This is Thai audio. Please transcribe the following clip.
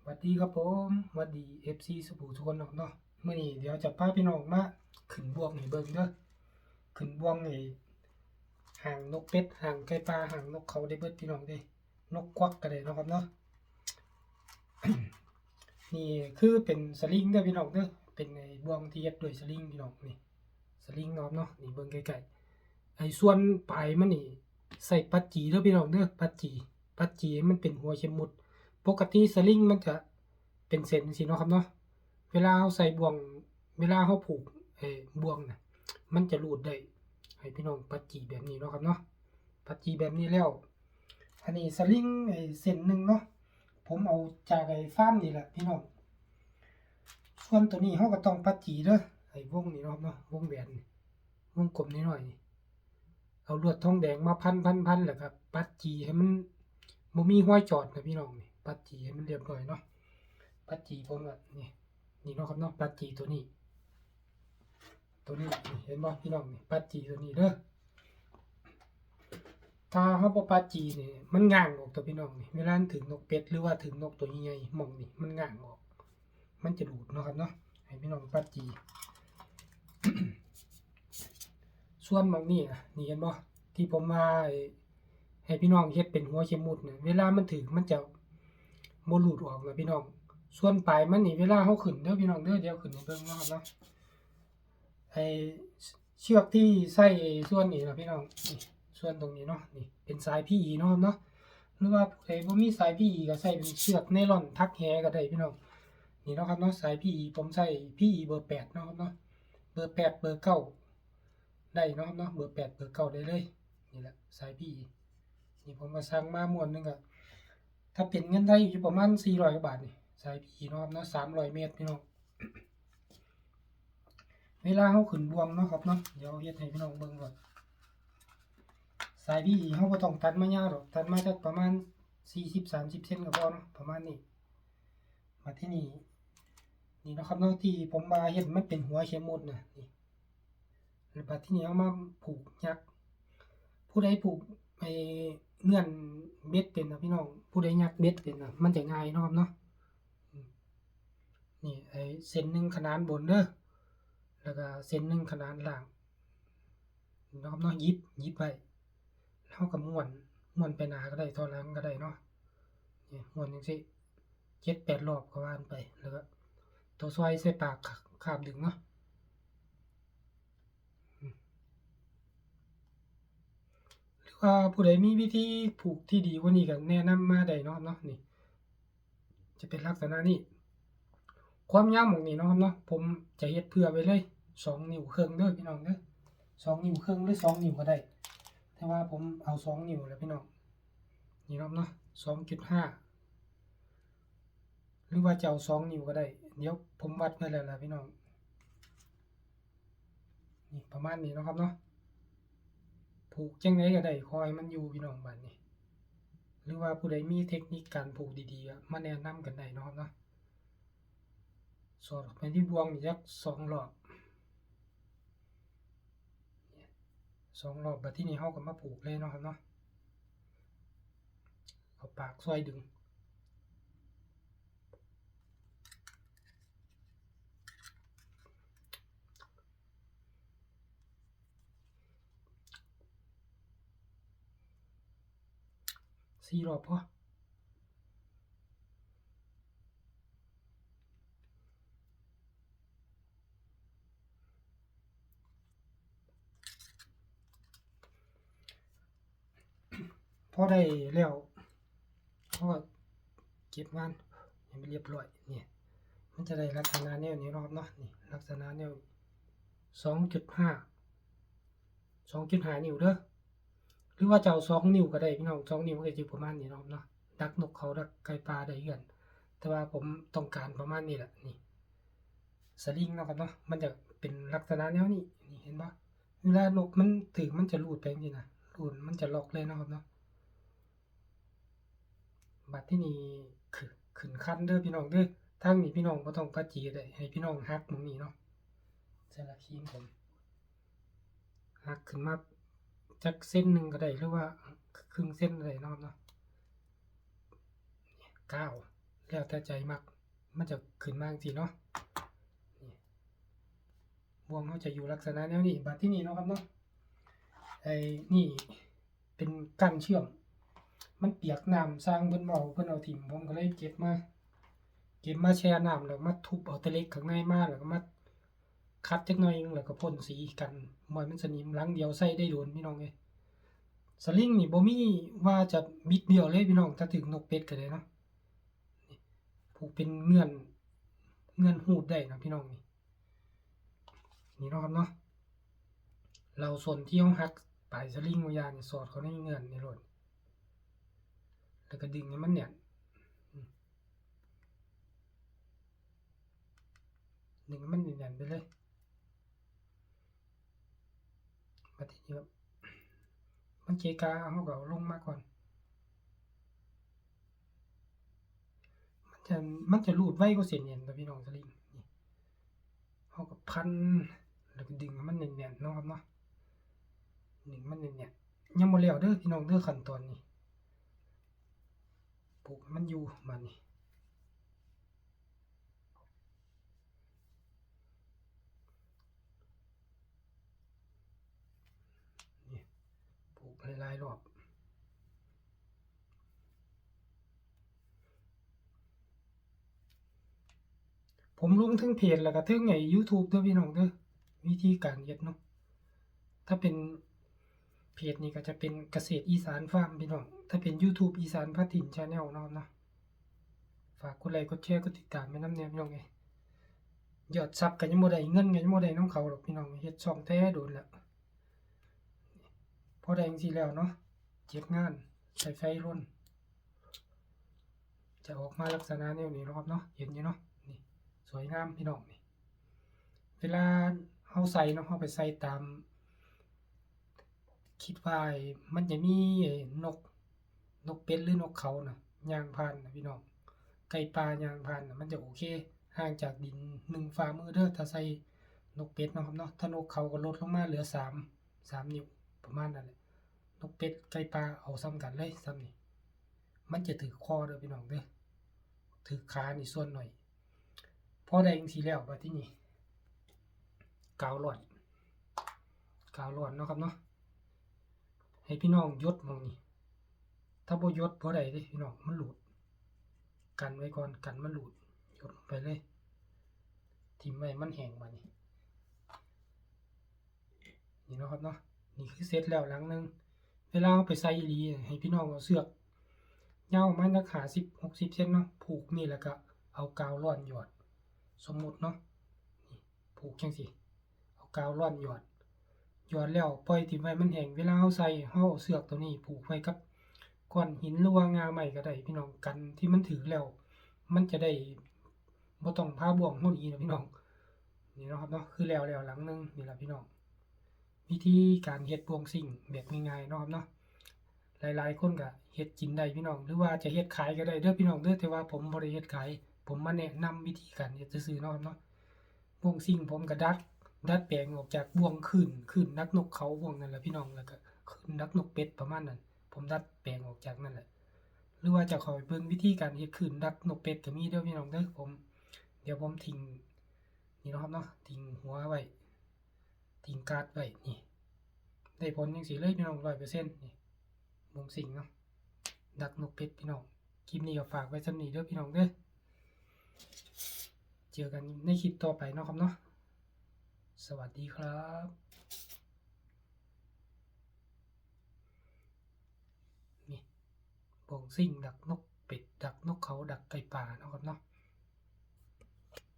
สวัสดีครับผมสวัสดีFC สุภูทุกคนเนาะเมื่อนี้เดี๋ยวจะพาพี่น้องมาขึ้นบวงให้เบิ่งเด้อขึ้นบวงให้ห่างนกเป็ดห่างไก่ปลาห่างนกเขาได้เบิดพี่น้องเด้นกควักก็ได้เนาะครับเนาะ นี่คือเป็นสลิงเด้อพี่น้องเด้อเป็นไอ้บวงที่เฮ็ดด้วยสลิงพี่น้องนี่สลิงเนาะนี่เบิ่งใกล้ๆไอ้ส่วนปลายมันนี่ใส่ปัจจีเด้อพี่น้องเด้อปัจจีมันเป็นหัวเข็มหมุดปกติสลิงมันจะเป็นเส้นจังซี่เนาะครับเนาะเวลาเราใส่บ่วงเวลาเราผูกบ่วงน่ะมันจะรูดได้ให้พี่น้องปัจจีแบบนี้เนาะครับเนาะปัจจีแบบนี้แล้วอันนี้สลิงเส้นหนึงเนาะผมเอาจากฟาร์มนี่แหละพี่น้องส่วนตัวนี้เราก็ต้องปัจจีเด้อวงนี่เนาะครับเนาะวงแหวนนี่วงกลมนิดหน่อยนี่เอาลวดทองแดงมาพันแล้วก็ปัจจีให้มันบ่มีห้อยจอดนะพี่น้องนี่ปัจจีให้มันเรียบร้อยเนาะปัจจีผมก็นี่เนาะครับเนาะปัจจีตัวนี้เห็นบ่พี่น้องนี่ปัจจีตัวนี้เด้อถ้าเฮาบ่ปัจจีนี่มันง้างออกตัวพี่น้องนี่เวลาถึงนกเป็ดหรือว่าถึงนกตัวใหญ่ๆหม่องนี่มันง้างออกมันจะดูดเนาะครับเนาะให้พี่น้องปัจจี ส่วนหม่องนี้นี่เห็นบ่ที่ผมว่าให้พี่น้องเฮ็ดเป็นหัวเข็มหมุดเนี่ยเวลามันถึงมันจะบ่หลุดออกนะพี่น้องส่วนปลายมันนี่เวลาเฮาขึ้นเด้อพี่น้องเด้อเดี๋ยวขึ้นให้เบิ่งเนาะครับเนาะไอ้เชือกที่ใส่ส่วนนี้นะพี่น้องนี่ส่วนตรงนี้เนาะนี่เป็นสาย PE เนาะครับเนาะหรือว่าใครบ่มีสาย PE ก็ใส่เป็นเชือกไนลอนทักแหก็ได้พี่น้องนี่เนาะครับเนาะสาย PE ผมใส่ PE เบอร์8เนาะครับเนาะเบอร์8เบอร์9ได้เนาะครับเนาะเบอร์8เบอร์9ได้เลยนี่แหละสาย PE นี่ผมก็สั่งมาม้วนนึงก็ถ้าเป็นเงินไทยอยู่ประมาณ400กว่าบาทนี่สาย PE เนาะครับเนาะ300เมตรพี่น้องเวลาเฮาขึ้นบวงเนาะครับเนาะเดี๋ยวเฮ็ดให้พี่น้องเบิ่งก่อนสาย PE เฮาบ่ต้องตัดมายาวหรอกตัดมาจักประมาณ40-30เซนก็พอเนาะประมาณนี้มาที่นี่เนาะครับเนาะที่ผมว่าเฮ็ดมันเป็นหัวเข็มหมุดน่ะนี่แล้วบัดทีนี้เอามาผูกยักผู้ใดผูกเงื่อนเบ็ดเป็นนะพี่น้องผู้ใดยักเบ็ดเป็นน่ะมันจะง่ายเนาะครับเนาะนี่เส้นหนึ่งขนานบนเด้อแล้วก็เส้นหนึ่งขนานล่างเนาะครับเนาะยิบไว้เฮาก็ม้วนไปหน้าก็ได้ถอยหลังก็ได้เนาะนี่ม้วนจังซี่7-8รอบก็ว่านไปแล้วก็ตัวซอยใส่ปากคาบดึงเนาะหรือว่าผู้ใดมีวิธีผูกที่ดีกว่านี้ก็แนะนำมาได้เนาะนี่จะเป็นลักษณะนี้ความยาวหม้องนี้เนาะครับเนาะผมจะเฮ็ดเผื่อไว้เลย2นิ้วครึ่งเด้อพี่น้องเด้อ2นิ้วครึ่งหรือ2นิ้วก็ได้แต่ว่าผมเอา2นิ้วแหละพี่น้องนี่เนาะ2.5หรือว่าจะเอา2นิ้วก็ได้เดี๋ยวผมวัดไว้แล้วล่ะพี่น้องนี่ประมาณนี้เนาะครับเนาะผูกจังไดก็ได้ขอให้มันอยู่พี่น้องบัดนี้หรือว่าผู้ใดมีเทคนิคการผูกดีๆมาแนะนำกันได้เนาะครับเนาะสอดเข้าไปที่บ่วงนี่จัก2รอบบัดทีนี้เฮาก็มาผูกเลยเนาะครับเนาะเอาปากซอยดึง4รอบพอพอได้แล้วก็เก็บงานให้มันเรียบร้อยเนี่ยมันจะได้ลักษณะแนวนี้เนาะครับเนาะนี่ลักษณะแนว2.5 นิ้วเด้อหรือว่าจะเอา2นิ้วก็ได้พี่น้อง2นิ้วมันก็จะประมาณนี้เนาะครับเนาะดักนกเขาดักไก่ปลาได้คือกันแต่ว่าผมต้องการประมาณนี้แหละนี่สลิงเนาะครับเนาะมันจะเป็นลักษณะแนวนี้นี่เห็นบ่เวลานกมันถึงมันจะรูดไปจังซี่นะรูดมันจะล็อกเลยเนาะครับเนาะบัดที่นี่ขึ้นคันเด้อพี่น้องเด้อทางนี้พี่น้องบ่ต้องปัดจีก็ได้ให้พี่น้องฮักหม้องนี้เนาะใส่ละครีมผมฮักขึ้นมาจักเส้นหนึ่งก็ได้หรือว่าครึ่งเส้นก็ได้เนาะครับเนาะ9 แล้วแต่ใจมักมันจะขึ้นมาจังซี่เนาะนี่บ่วงเฮาจะอยู่ลักษณะแนวนี้บัดที่นี่เนาะครับเนาะไอ้นี่เป็นกั้นเชื่อมมันเปียกน้ำสร้างเพิ่นบ่เอาเพิ่นเอาถิ่มผมก็เลยเก็บมาแช่น้ำแล้วมาทุบเอาแต่เหล็กข้างในมาแล้วก็มาคัดจักหน่อยนึงแล้วก็พ่นสีกันบ่ให้มันสนิมหลังเดียวใส่ได้โดนพี่น้องเอ้ยสลิงนี่บ่มีว่าจะบิดเบี้ยวเลยพี่น้องถ้าถึงนกเป็ดก็ได้เนาะนี่ผูกเป็นเงื่อนหูดได้นะพี่น้องนี่เนาะครับเนาะเราส่วนที่เฮาหักปลายสลิงบ่อย่างนี่สอดเข้าในเงื่อนนี่โลดแล้วก็ดึงให้มันแน่นดึงให้มันแน่นๆไปเลยบัดทีนี้มันเกะกะเฮาก็เอาลงมาก่อนมันจะรูดไวกว่าเส้นเอ็นนะพี่น้องสลิงนี่เฮาก็พันแล้วก็ดึงให้มันแน่นๆเนาะครับเนาะดึงมันแน่นๆยังบ่แล้วเด้อพี่น้องเด้อขั้นตอนนี้ผูกให้มันอยู่บัดนี้นี่ผูกหลายๆรอบผมลงเทิงเพจแล้วก็เทิงไอ้ YouTube เด้อพี่น้องเด้อวิธีการเฮ็ดเนาะถ้าเป็นเพจนี่ก็จะเป็นเกษตรอีสานฟาร์มพี่น้องถ้าเป็น YouTube อีสานพาถิ่น Channel เนาะครับเนาะฝากกดไลค์กดแชร์กดติดตามไว้นำแหน่พี่น้องเอ้ยยอดซับก็ยังบ่ได้เงินก็ยังบ่ได้นำเขาดอกพี่น้องเฮ็ดช่องแต่โดนแล้วพอได้จังซี่แล้วเนาะเก็บงานใช้ไฟรนจะออกมาลักษณะแนวนี้เนาะครับเนาะเห็นอยู่เนาะนี่สวยงามพี่น้องนี่เวลาเฮาใส่เนาะเฮาไปใส่ตามคิดว่ามันจะมีนกเป็ดหรือนกเขาน่ะย่างผ่านน่ะพี่น้องไก่ป่าย่างผ่านน่ะมันจะโอเคห่างจากดิน1ฝ่ามือเด้อถ้าใส่นกเป็ดเนาะครับเนาะถ้านกเขาก็ลดลงมาเหลือ3นิ้วประมาณนั้นแหละนกเป็ดไก่ป่าเอาซ้ำกันเลยซ้ำนี่มันจะถือคอเด้อพี่น้องเด้อถือขานี่ส่วนหน่อยพอได้จังซี่แล้วบัดทีนี้กาวร้อนเนาะครับเนาะให้พี่น้องยดหม้องนี้ถ้าบ่ยดบ่ได้เด้พี่น้องมันหลุดกันไว้ก่อนกันมันหลุดยดลงไปเลยทิ่มไว้มันแห้งบัดนี้นี่เนาะครับเนาะนี่คือเสร็จแล้วหลังนึงเวลาเอาไปใส่อีหลีให้พี่น้องเอาเสือกยาวประมาณสัก50-60 เซนเนาะผูกนี่แล้วก็เอากาวร้อนหยอดสมมุติเนาะนี่ผูกจังซี่เอากาวร้อนหยอดแล้วปล่อยทิ้งไว้มันแห้งเวลาเราใส่เราเอาเสือกตัวนี้ผูกไว้กับก้อนหินหรือว่างาไม้ก็ได้พี่น้องกันที่มันถึกแล้วมันจะได้บ่ต้องพาบ่วงเฮาหนีนะพี่น้องนี่เนาะครับเนาะคือแล้วหลังนึงนี่ล่ะพี่น้องวิธีการเฮ็ดบ่วงซิ่งแบบง่ายๆเนาะครับเนาะหลายๆคนก็เฮ็ดกินได้พี่น้องหรือว่าจะเฮ็ดขายก็ได้เด้อพี่น้องเด้อแต่ว่าผมบ่ได้เฮ็ดขายผมมาแนะนำวิธีการเฮ็ดซื่อๆเนาะครับเนาะบ่วงซิ่งผมก็ดัดแปลงออกจากบ่วงคลื่นนักนกเขาบ่วงนั่นแหละพี่น้องแล้วก็คลื่นนักนกเป็ดประมาณนั้นผมดัดแปลงออกจากนั่นแหละหรือว่าจะเข้าไปเบิ่งวิธีการเฮ็ดคลื่นนักนกเป็ดก็มีเด้อพี่น้องเด้อเดี๋ยวผมทิ้งนี่เนาะครับเนาะทิ้งหัวไว้ทิ้งการ์ดไว้นี่ได้ผลจังซี่เลยพี่น้อง 100% นี่บ่วงซิ่งเนาะดักนกเป็ดพี่น้องคลิปนี้ก็ฝากไว้ส่ำนี้เด้อพี่น้องเด้อเจอกันในคลิปต่อไปเนาะครับเนาะสวัสดีครับนี่บ่วงซิ่งดักนกเป็ดดักนกเขาดักไก่ป่าเนาะครับเนาะ